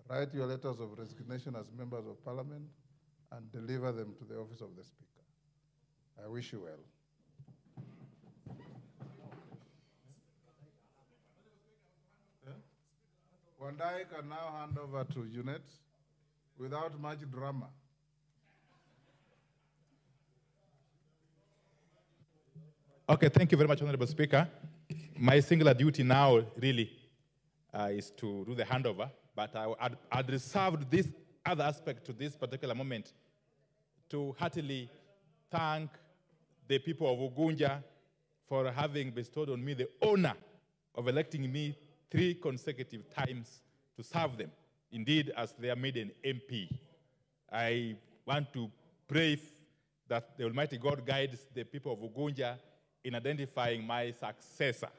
write your letters of resignation as members of parliament and deliver them to the office of the Speaker. I wish you well. Wandayi can now hand over to Junet without much drama. Okay, thank you very much, Honorable Speaker. My singular duty now really is to do the handover, but I'd reserved this other aspect to this particular moment to heartily thank the people of Ugunja for having bestowed on me the honor of electing me 3 consecutive times to serve them, indeed as their maiden MP. I want to pray that the Almighty God guides the people of Ugunja in identifying my successor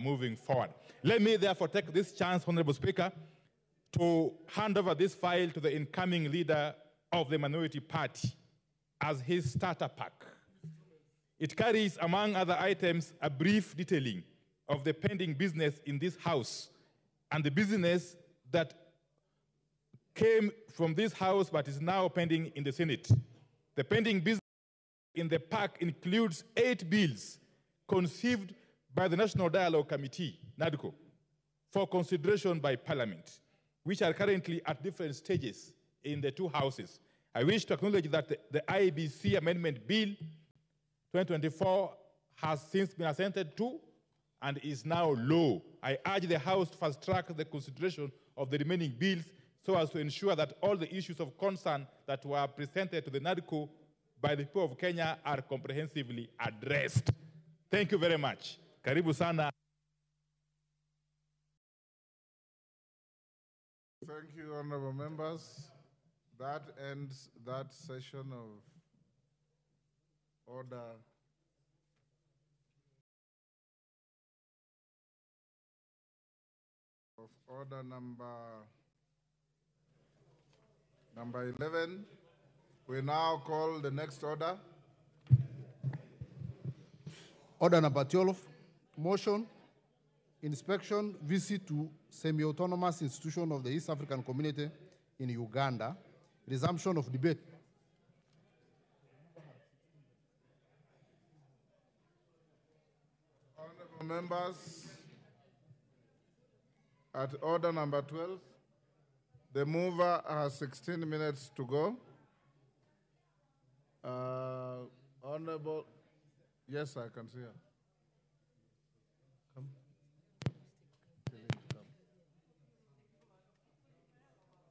moving forward. Let me therefore take this chance, Honorable Speaker, to hand over this file to the incoming leader of the minority party as his starter pack. It carries, among other items, a brief detailing of the pending business in this House and the business that came from this House but is now pending in the Senate. The pending business in the pack includes 8 bills conceived by the National Dialogue Committee, NADCO, for consideration by Parliament, which are currently at different stages in the 2 houses. I wish to acknowledge that the IBC Amendment Bill 2024 has since been assented to and is now law. I urge the House to fast-track the consideration of the remaining bills so as to ensure that all the issues of concern that were presented to the NADCO by the people of Kenya are comprehensively addressed. Thank you very much. Karibu sana. Thank you, honorable members. That ends that session of order. Of order number 11. We now call the next order. Order number 12, motion, inspection, visit to semi-autonomous institution of the East African Community in Uganda, resumption of debate. Honorable members, at order number 12, the mover has 16 minutes to go. Honorable, yes, I can see her. Come.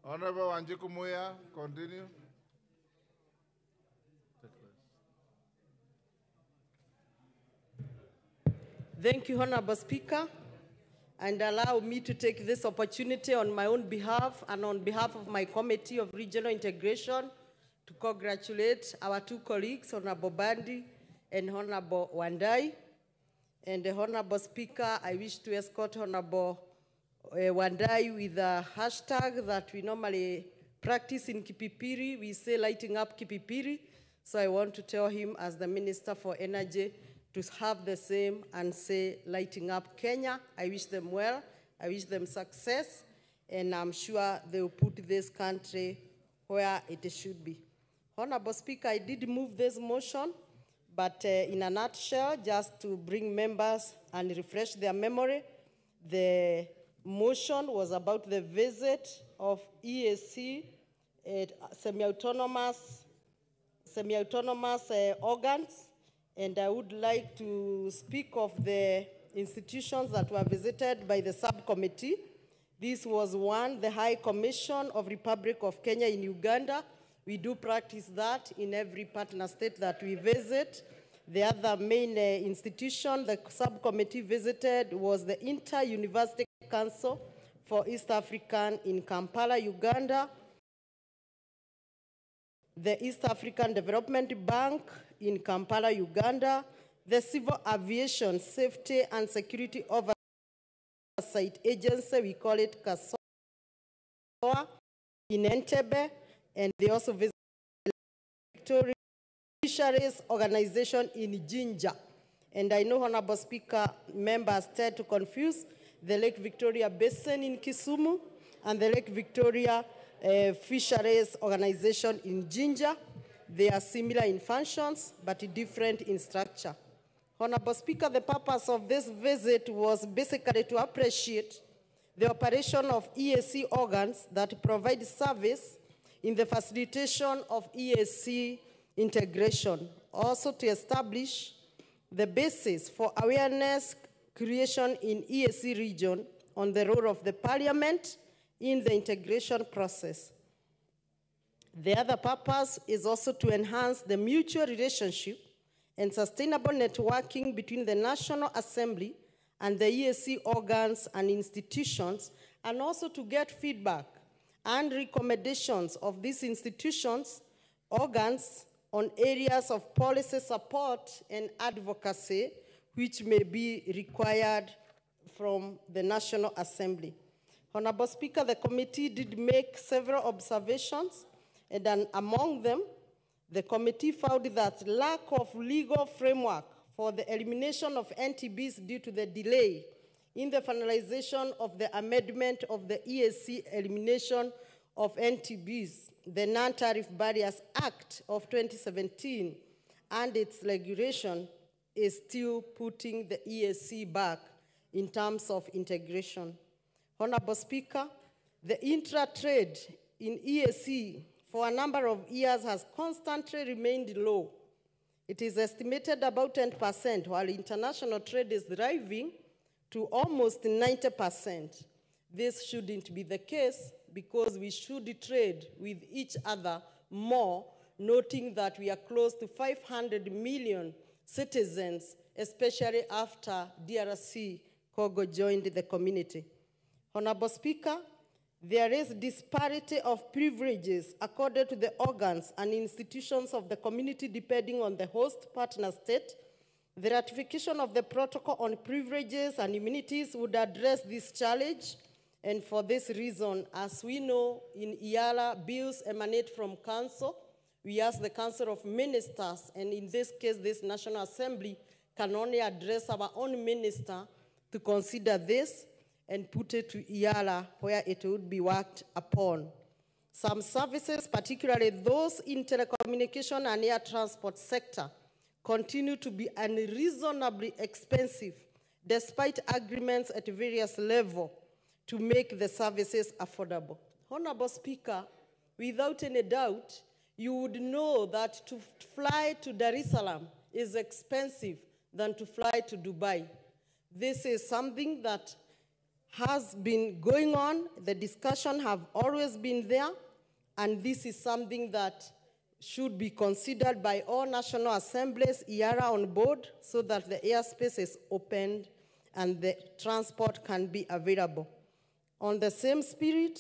Honorable Wanjiku Muya, continue. Thank you, Honorable Speaker, and allow me to take this opportunity on my own behalf and on behalf of my Committee of Regional Integration to congratulate our 2 colleagues, Honorable Bandi and Honorable Wandayi. And the Honorable Speaker, I wish to escort Honorable Wandayi with a hashtag that we normally practice in Kipipiri. We say lighting up Kipipiri. So I want to tell him as the Minister for Energy to have the same and say lighting up Kenya. I wish them well. I wish them success. And I'm sure they will put this country where it should be. Honorable Speaker, I did move this motion, but in a nutshell, just to bring members and refresh their memory, the motion was about the visit of EAC, semi-autonomous organs, and I would like to speak of the institutions that were visited by the subcommittee. This was one, the High Commission of Republic of Kenya in Uganda. We do practice that in every partner state that we visit. The other main institution the subcommittee visited was the Inter-University Council for East African in Kampala, Uganda, the East African Development Bank in Kampala, Uganda, the Civil Aviation Safety and Security Oversight Agency, we call it KASOA, in Entebbe, and they also visited the Victoria Fisheries Organization in Jinja. And I know, Honorable Speaker, members tend to confuse the Lake Victoria Basin in Kisumu and the Lake Victoria Fisheries Organization in Jinja. They are similar in functions, but different in structure. Honorable Speaker, the purpose of this visit was basically to appreciate the operation of EAC organs that provide service in the facilitation of EAC integration, also to establish the basis for awareness creation in EAC region on the role of the Parliament in the integration process. The other purpose is also to enhance the mutual relationship and sustainable networking between the National Assembly and the EAC organs and institutions, and also to get feedback and recommendations of these institutions, organs, on areas of policy support and advocacy which may be required from the National Assembly. Honorable Speaker, the committee did make several observations, and then among them, the committee found that lack of legal framework for the elimination of NTBs due to the delay in the finalization of the amendment of the EAC elimination of NTBs, the Non-Tariff Barriers Act of 2017, and its regulation is still putting the EAC back in terms of integration. Honorable Speaker, the intra-trade in EAC for a number of years has constantly remained low. It is estimated about 10%, while international trade is rising to almost 90%. This shouldn't be the case because we should trade with each other more, noting that we are close to 500 million citizens, especially after DRC Congo joined the community. Honorable Speaker, there is disparity of privileges accorded to the organs and institutions of the community depending on the host partner state. The ratification of the protocol on privileges and immunities would address this challenge, and for this reason, as we know, in IALA, bills emanate from Council. We ask the Council of Ministers, and in this case, this National Assembly can only address our own minister to consider this and put it to IALA where it would be worked upon. Some services, particularly those in telecommunication and air transport sector, continue to be unreasonably expensive despite agreements at various levels to make the services affordable. Honorable Speaker, without any doubt, you would know that to fly to Dar es Salaam is expensive than to fly to Dubai. This is something that has been going on. The discussion have always been there, and this is something that should be considered by all national assemblies, IARA on board, so that the airspace is opened and the transport can be available. On the same spirit,